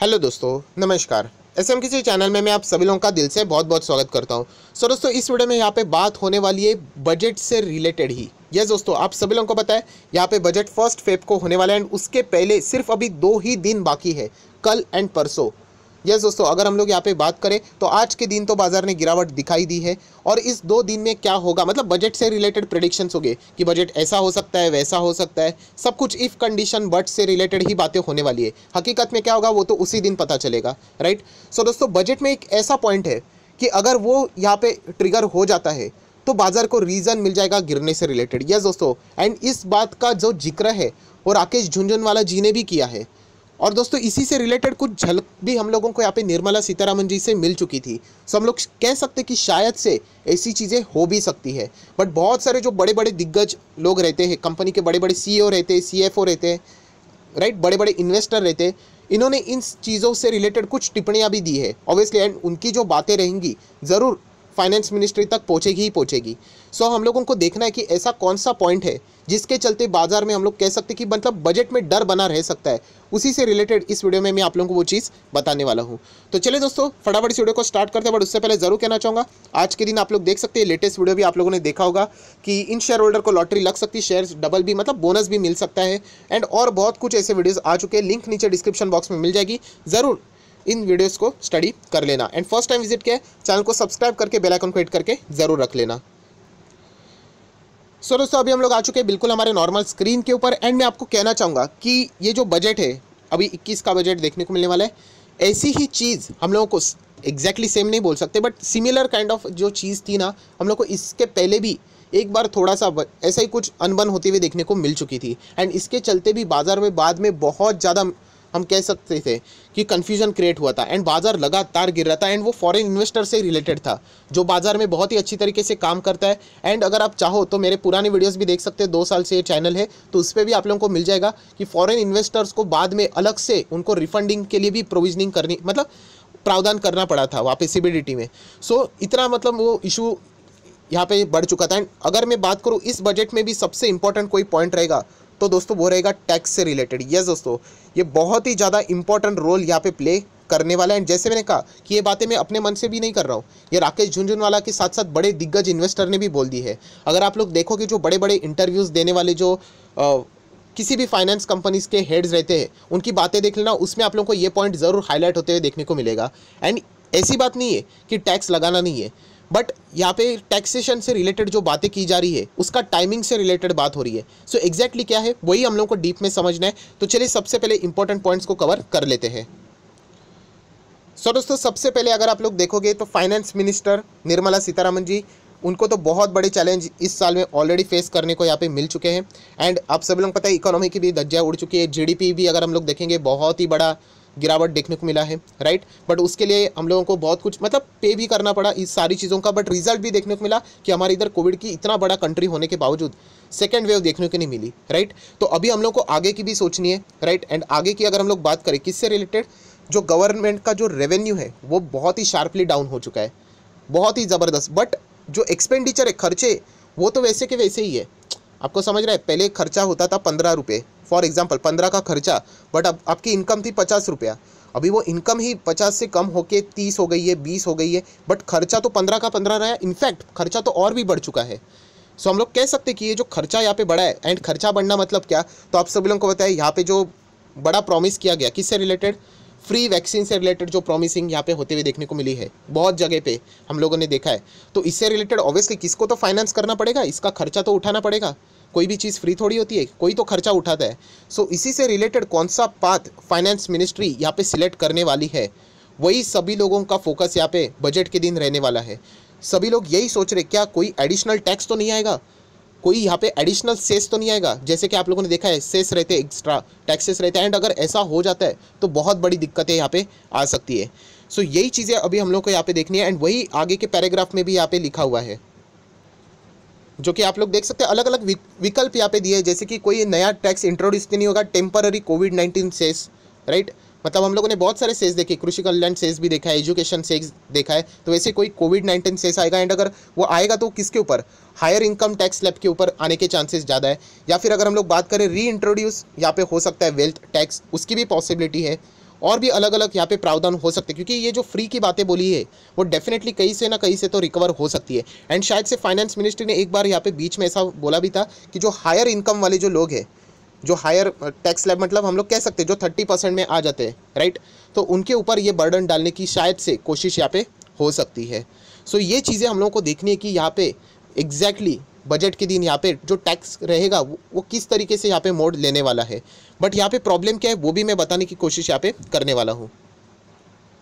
Hello दोस्तों, नमस्कार। SM किसी चैनल में मैं आप सभी लोगों का दिल से बहुत बहुत स्वागत करता हूं। सो दोस्तों, इस वीडियो में यहाँ पे बात होने वाली है बजट से रिलेटेड ही। यस दोस्तों, आप सभी लोगों को पता है यहाँ पे बजट 1 फेब को होने वाला है एंड उसके पहले सिर्फ अभी 2 ही दिन बाकी है, कल एंड परसों। यस दोस्तों, अगर हम लोग यहाँ पे बात करें तो आज के दिन तो बाजार ने गिरावट दिखाई दी है और इस 2 दिन में क्या होगा, मतलब बजट से रिलेटेड प्रेडिक्शंस हो गए कि बजट ऐसा हो सकता है, वैसा हो सकता है, सब कुछ इफ कंडीशन बट से रिलेटेड ही बातें होने वाली है। हकीकत में क्या होगा वो तो उसी दिन पता चलेगा, राइट। सो दोस्तों, बजट में एक ऐसा पॉइंट है कि अगर वो यहाँ पे ट्रिगर हो जाता है तो बाजार को रीज़न मिल जाएगा गिरने से रिलेटेड। यस दोस्तों, एंड इस बात का जो जिक्र है वो राकेश झुनझुनवाला जी ने भी किया है। और दोस्तों, इसी से रिलेटेड कुछ झलक भी हम लोगों को यहाँ पे निर्मला सीतारामन जी से मिल चुकी थी। सो हम लोग कह सकते कि शायद से ऐसी चीज़ें हो भी सकती है। बट बहुत सारे जो बड़े बड़े दिग्गज लोग रहते हैं, कंपनी के बड़े बड़े सीईओ रहते हैं, सीएफओ रहते हैं, राइट, बड़े बड़े इन्वेस्टर रहते हैं, इन्होंने इन चीज़ों से रिलेटेड कुछ टिप्पणियाँ भी दी है ऑब्वियसली। एंड उनकी जो बातें रहेंगी ज़रूर फाइनेंस मिनिस्ट्री तक पहुँचेगी ही पहुँचेगी। सो हम लोगों को देखना है कि ऐसा कौन सा पॉइंट है जिसके चलते बाजार में हम लोग कह सकते कि मतलब बजट में डर बना रह सकता है। उसी से रिलेटेड इस वीडियो में मैं आप लोगों को वो चीज़ बताने वाला हूँ। तो चलिए दोस्तों, फटाफट इस वीडियो को स्टार्ट करते हैं। बट उससे पहले ज़रूर कहना चाहूँगा, आज के दिन आप लोग देख सकते हैं, लेटेस्ट वीडियो भी आप लोगों ने देखा होगा कि इन शेयर होल्डर को लॉटरी लग सकती है, शेयर्स डबल भी मतलब बोनस भी मिल सकता है। एंड और बहुत कुछ ऐसे वीडियोज़ आ चुके हैं, लिंक नीचे डिस्क्रिप्शन बॉक्स में मिल जाएगी, ज़रूर इन वीडियोस को स्टडी कर लेना। एंड फर्स्ट टाइम विजिट किया चैनल को सब्सक्राइब करके बेल आइकन को हिट करके ज़रूर रख लेना। सो दोस्तों, अभी हम लोग आ चुके हैं बिल्कुल हमारे नॉर्मल स्क्रीन के ऊपर। एंड मैं आपको कहना चाहूँगा कि ये जो बजट है, अभी 21 का बजट देखने को मिलने वाला है। ऐसी ही चीज़ हम लोगों को एग्जैक्टली सेम नहीं बोल सकते, बट सिमिलर काइंड ऑफ जो चीज़ थी ना, हम लोग को इसके पहले भी एक बार थोड़ा सा ऐसा ही कुछ अनबन होती हुई देखने को मिल चुकी थी। एंड इसके चलते भी बाजार में बाद में बहुत ज़्यादा हम कह सकते थे कि कन्फ्यूजन क्रिएट हुआ था एंड बाजार लगातार गिर रहा था। एंड वो फॉरेन इन्वेस्टर से रिलेटेड था जो बाजार में बहुत ही अच्छी तरीके से काम करता है। एंड अगर आप चाहो तो मेरे पुराने वीडियोस भी देख सकते हैं, 2 साल से ये चैनल है तो उस पर भी आप लोगों को मिल जाएगा कि फॉरेन इन्वेस्टर्स को बाद में अलग से उनको रिफंडिंग के लिए भी प्रोविजनिंग करनी, मतलब प्रावधान करना पड़ा था वहाँ पे सीबीडीटी में। सो इतना मतलब वो इशू यहाँ पे बढ़ चुका था। एंड अगर मैं बात करूँ इस बजट में भी सबसे इंपॉर्टेंट कोई पॉइंट रहेगा तो दोस्तों वो रहेगा टैक्स से रिलेटेड। यस दोस्तों, ये बहुत ही ज़्यादा इंपॉर्टेंट रोल यहाँ पे प्ले करने वाला है। एंड जैसे मैंने कहा कि ये बातें मैं अपने मन से भी नहीं कर रहा हूँ, ये राकेश झुनझुनवाला के साथ साथ बड़े दिग्गज इन्वेस्टर ने भी बोल दी है। अगर आप लोग देखोगे जो बड़े बड़े इंटरव्यूज़ देने वाले जो किसी भी फाइनेंस कंपनीज़ के हेड्स रहते हैं, उनकी बातें देख लेना, उसमें आप लोगों को ये पॉइंट ज़रूर हाईलाइट होते हुए देखने को मिलेगा। एंड ऐसी बात नहीं है कि टैक्स लगाना नहीं है, बट यहाँ पे टैक्सेशन से रिलेटेड जो बातें की जा रही है उसका टाइमिंग से रिलेटेड बात हो रही है। सो एग्जैक्टली क्या है वही हम लोग को डीप में समझना है। तो चलिए सबसे पहले इंपॉर्टेंट पॉइंट्स को कवर कर लेते हैं। सो दोस्तों, सबसे पहले अगर आप लोग देखोगे तो फाइनेंस मिनिस्टर निर्मला सीतारामन जी, उनको तो बहुत बड़े चैलेंज इस साल में ऑलरेडी फेस करने को यहाँ पे मिल चुके हैं। एंड आप सभी लोग पता है इकोनॉमी की भी धज्जियाँ उड़ चुकी है, जीडीपी भी अगर हम लोग देखेंगे बहुत ही बड़ा गिरावट देखने को मिला है, राइट। बट उसके लिए हम लोगों को बहुत कुछ मतलब पे भी करना पड़ा इस सारी चीज़ों का। बट रिजल्ट भी देखने को मिला कि हमारे इधर कोविड की इतना बड़ा कंट्री होने के बावजूद सेकेंड वेव देखने को नहीं मिली, राइट। तो अभी हम लोग को आगे की भी सोचनी है, राइट। एंड आगे की अगर हम लोग बात करें किससे रिलेटेड, जो गवर्नमेंट का जो रेवेन्यू है वो बहुत ही शार्पली डाउन हो चुका है, बहुत ही ज़बरदस्त। बट जो एक्सपेंडिचर है, खर्चे, वो तो वैसे के वैसे ही है। आपको समझ रहा है, पहले खर्चा होता था 15 रुपये, फॉर एग्जांपल 15 का खर्चा, बट अब आपकी इनकम थी 50 रुपया। अभी वो इनकम ही 50 से कम होके 30 हो गई है, 20 हो गई है, बट खर्चा तो 15 का 15 रहा है। इनफैक्ट खर्चा तो और भी बढ़ चुका है। सो हम लोग कह सकते हैं कि ये जो खर्चा यहाँ पे बढ़ा है, एंड खर्चा बढ़ना मतलब क्या, तो आप सभी लोगों को बताया यहाँ पे जो बड़ा प्रॉमिस किया गया किससे रिलेटेड, फ्री वैक्सीन से रिलेटेड जो प्रॉमिसिंग यहाँ पे होते हुए देखने को मिली है बहुत जगह पे हम लोगों ने देखा है। तो इससे रिलेटेड ऑब्वियसली किसको तो फाइनेंस करना पड़ेगा, इसका खर्चा तो उठाना पड़ेगा। कोई भी चीज़ फ्री थोड़ी होती है, कोई तो खर्चा उठाता है। सो इसी से रिलेटेड कौन सा पाथ फाइनेंस मिनिस्ट्री यहाँ पे सिलेक्ट करने वाली है, वही सभी लोगों का फोकस यहाँ पे बजट के दिन रहने वाला है। सभी लोग यही सोच रहे क्या कोई एडिशनल टैक्स तो नहीं आएगा, कोई यहाँ पे एडिशनल सेस तो नहीं आएगा, जैसे कि आप लोगों ने देखा है सेस रहते हैं, एक्स्ट्रा टैक्सेस रहते हैं। एंड अगर ऐसा हो जाता है तो बहुत बड़ी दिक्कतें यहाँ पे आ सकती है। सो यही चीज़ें अभी हम लोग को यहाँ पे देखनी है। एंड वही आगे के पैराग्राफ में भी यहाँ पे लिखा हुआ है, जो कि आप लोग देख सकते हैं। अलग अलग विकल्प यहाँ पे दिए, जैसे कि कोई नया टैक्स इंट्रोड्यूस नहीं होगा, टेम्पररी कोविड-19 सेस, राइट। मतलब हम लोगों ने बहुत सारे सेस देखे, कृषि कल्याण सेस भी देखा है, एजुकेशन सेस देखा है, तो वैसे कोई कोविड-19 सेस आएगा। एंड अगर वो आएगा तो किसके ऊपर, हायर इनकम टैक्स स्लैब के ऊपर आने के चांसेस ज़्यादा है। या फिर अगर हम लोग बात करें री इंट्रोड्यूस यहाँ पे हो सकता है वेल्थ टैक्स, उसकी भी पॉसिबिलिटी है। और भी अलग अलग यहाँ पे प्रावधान हो सकते हैं, क्योंकि ये जो फ्री की बातें बोली है वो डेफिनेटली कहीं से ना कहीं से तो रिकवर हो सकती है। एंड शायद से फाइनेंस मिनिस्ट्री ने एक बार यहाँ पे बीच में ऐसा बोला भी था कि जो हायर इनकम वाले जो लोग हैं, जो हायर टैक्स स्लैब मतलब हम लोग कह सकते हैं जो 30% में आ जाते हैं, राइट, तो उनके ऊपर ये बर्डन डालने की शायद से कोशिश यहाँ पे हो सकती है। सो ये चीज़ें हम लोगों को देखनी है कि यहाँ पे एग्जैक्टली बजट के दिन यहाँ पे जो टैक्स रहेगा वो किस तरीके से यहाँ पे मोड लेने वाला है। बट यहाँ पे प्रॉब्लम क्या है वो भी मैं बताने की कोशिश यहाँ पे करने वाला हूँ।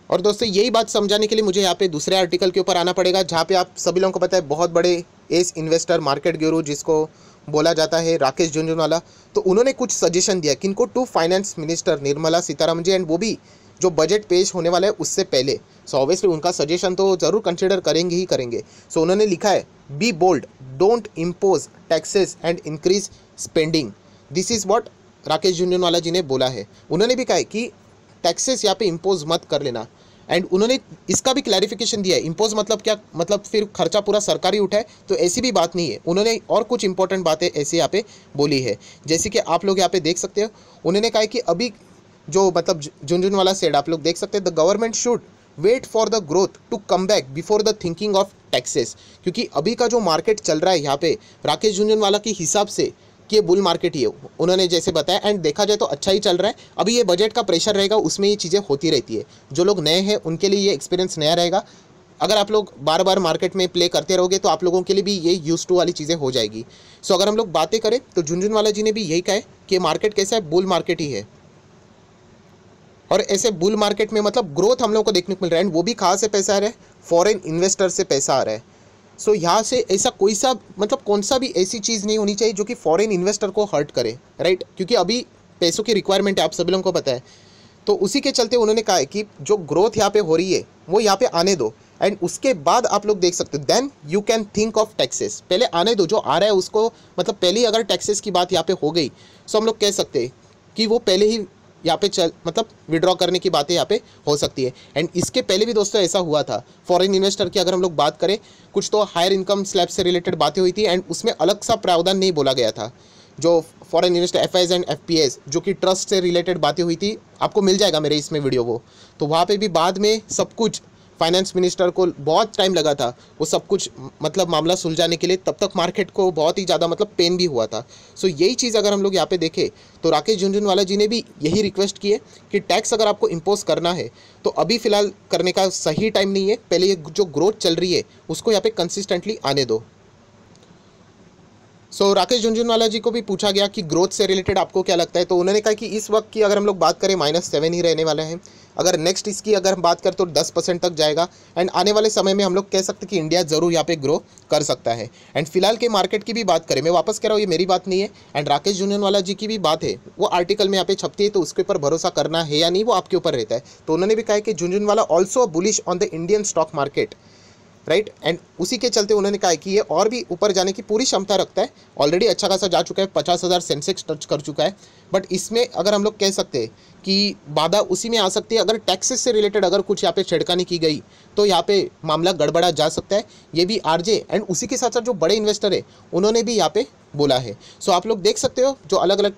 और दोस्तों यही बात समझाने के लिए मुझे यहाँ पे दूसरे आर्टिकल के ऊपर आना पड़ेगा, जहाँ पे आप सभी लोगों को पता है बहुत बड़े एस इन्वेस्टर मार्केट गुरु जिसको बोला जाता है राकेश झुनझुनवाला, तो उन्होंने कुछ सजेशन दिया किनको, to finance minister Nirmala Sitharaman ji, and वो भी जो बजट पेश होने वाला है उससे पहले। सो ऑब्वियसली उनका सजेशन तो ज़रूर कंसिडर करेंगे ही करेंगे। सो उन्होंने लिखा है, be bold, don't impose taxes and increase spending. This is what Rakesh Jhunjhunwala ji ने बोला है। उन्होंने भी कहा है कि टैक्सेस यहाँ पे इम्पोज मत कर लेना। एंड उन्होंने इसका भी क्लैरिफिकेशन दिया है, इम्पोज मतलब क्या, मतलब फिर खर्चा पूरा सरकारी उठाए, तो ऐसी भी बात नहीं है। उन्होंने और कुछ इंपॉर्टेंट बातें ऐसे यहाँ पे बोली है, जैसे कि आप लोग यहाँ पे देख सकते हो। उन्होंने कहा है कि अभी जो मतलब झुनझुनवाला सेड आप लोग देख सकते हैं, the government should wait for the growth to come back before the thinking of taxes. क्योंकि अभी का जो मार्केट चल रहा है यहाँ पे राकेश झुनझुनवाला के हिसाब से कि ये बुल मार्केट ही है, उन्होंने जैसे बताया, एंड देखा जाए तो अच्छा ही चल रहा है। अभी ये बजट का प्रेशर रहेगा, उसमें ये चीज़ें होती रहती है। जो लोग नए हैं उनके लिए ये एक्सपीरियंस नया रहेगा। अगर आप लोग बार बार मार्केट में प्ले करते रहोगे तो आप लोगों के लिए भी ये यूज टू वाली चीज़ें हो जाएगी। सो अगर हम लोग बातें करें तो झुनझुनवाला जी ने भी यही कहा है कि मार्केट कैसा है, बुल मार्केट ही है। और ऐसे बुल मार्केट में मतलब ग्रोथ हम लोगों को देखने को मिल रहा है, एंड वो भी कहाँ से पैसा आ रहा है, फॉरेन इन्वेस्टर से पैसा आ रहा है। सो यहाँ से ऐसा कोई सा मतलब कौन सा भी ऐसी चीज़ नहीं होनी चाहिए जो कि फॉरेन इन्वेस्टर को हर्ट करे, राइट, क्योंकि अभी पैसों की रिक्वायरमेंट है, आप सभी लोगों को पता है। तो उसी के चलते उन्होंने कहा है कि जो ग्रोथ यहाँ पे हो रही है वो यहाँ पे आने दो, एंड उसके बाद आप लोग देख सकते हो, then you can think of taxes. पहले आने दो, जो आ रहा है उसको, मतलब पहले ही अगर टैक्सेस की बात यहाँ पे हो गई तो हम लोग कह सकते हैं कि वो पहले ही यहाँ पे मतलब विड्रॉ करने की बातें यहाँ पे हो सकती है। एंड इसके पहले भी दोस्तों ऐसा हुआ था, फॉरेन इन्वेस्टर की अगर हम लोग बात करें, कुछ तो हायर इनकम स्लैब से रिलेटेड बातें हुई थी, एंड उसमें अलग सा प्रावधान नहीं बोला गया था। जो foreign investor FIIs and FPS जो कि ट्रस्ट से रिलेटेड बातें हुई थी, आपको मिल जाएगा मेरे इसमें वीडियो वो, तो वहाँ पे भी बाद में सब कुछ फाइनेंस मिनिस्टर को बहुत टाइम लगा था वो सब कुछ मतलब मामला सुलझाने के लिए, तब तक मार्केट को बहुत ही ज़्यादा मतलब पेन भी हुआ था। सो यही चीज़ अगर हम लोग यहाँ पे देखें तो राकेश झुनझुनवाला जी ने भी यही रिक्वेस्ट की है कि टैक्स अगर आपको इम्पोज करना है तो अभी फ़िलहाल करने का सही टाइम नहीं है, पहले ये जो ग्रोथ चल रही है उसको यहाँ पे कंसिस्टेंटली आने दो। सो राकेश झुनझुनवाला जी को भी पूछा गया कि ग्रोथ से रिलेटेड आपको क्या लगता है, तो उन्होंने कहा कि इस वक्त की अगर हम लोग बात करें -7 ही रहने वाला है। अगर नेक्स्ट इसकी अगर हम बात करें तो 10% तक जाएगा, एंड आने वाले समय में हम लोग कह सकते हैं कि इंडिया ज़रूर यहाँ पे ग्रो कर सकता है। एंड फिलहाल के मार्केट की भी बात करें, मैं वापस कह रहा हूँ ये मेरी बात नहीं है, एंड राकेश झुनझुनवाला जी की भी बात है, वो आर्टिकल में यहाँ पे छपती है, तो उसके ऊपर भरोसा करना है या नहीं वो आपके ऊपर रहता है। तो उन्होंने भी कहा कि Jhunjhunwala also bullish on the Indian stock market, right, and उसी के चलते उन्होंने कहा कि ये और भी ऊपर जाने की पूरी क्षमता रखता है। ऑलरेडी अच्छा खासा जा चुका है, 50,000 सेंसेक्स टच कर चुका है। बट इसमें अगर हम लोग कह सकते हैं कि बाधा उसी में आ सकती है, अगर टैक्सेस से रिलेटेड अगर कुछ यहाँ पे छेड़खानी की गई तो यहाँ पे मामला गड़बड़ा जा सकता है। ये भी आरजे एंड उसी के साथ साथ जो बड़े इन्वेस्टर है उन्होंने भी यहाँ पे बोला है। सो आप लोग देख सकते हो, जो अलग अलग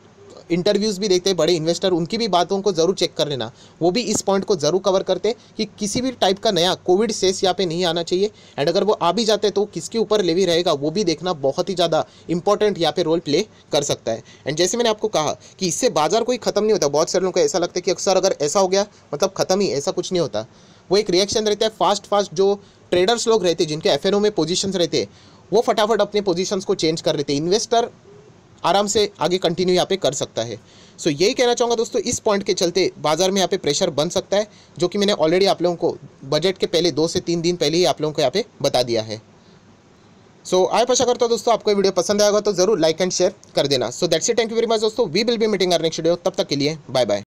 इंटरव्यूज़ भी देखते हैं बड़े इन्वेस्टर, उनकी भी बातों को ज़रूर चेक कर लेना, वो भी इस पॉइंट को ज़रूर कवर करते हैं कि किसी भी टाइप का नया कोविड सेस यहाँ पे नहीं आना चाहिए, एंड अगर वो आ भी जाते तो किसके ऊपर लेवी रहेगा वो भी देखना बहुत ही ज़्यादा इंपॉर्टेंट यहाँ पे रोल प्ले कर सकता है। एंड जैसे मैंने आपको कहा कि इससे बाजार कोई ख़त्म नहीं होता। बहुत सारे लोगों को ऐसा लगता है कि अक्सर अगर ऐसा हो गया मतलब ख़त्म ही, ऐसा कुछ नहीं होता। वो एक रिएक्शन रहता है फास्ट जो ट्रेडर्स लोग रहते हैं जिनके एफएनओ में पोजीशंस रहते हैं, वो फटाफट अपने पोजीशंस को चेंज कर लेते हैं। इन्वेस्टर आराम से आगे कंटिन्यू यहाँ पे कर सकता है। सो यही कहना चाहूँगा दोस्तों, इस पॉइंट के चलते बाजार में यहाँ पे प्रेशर बन सकता है, जो कि मैंने ऑलरेडी आप लोगों को बजट के पहले 2 से 3 दिन पहले ही आप लोगों को यहाँ पे बता दिया है। सो आशा करता हूँ दोस्तों आपको वीडियो पसंद आएगा तो जरूर लाइक एंड शेयर कर देना। So that's it, thank you very much दोस्तों, we will be meeting our next video, तब तक के लिए बाय बाय।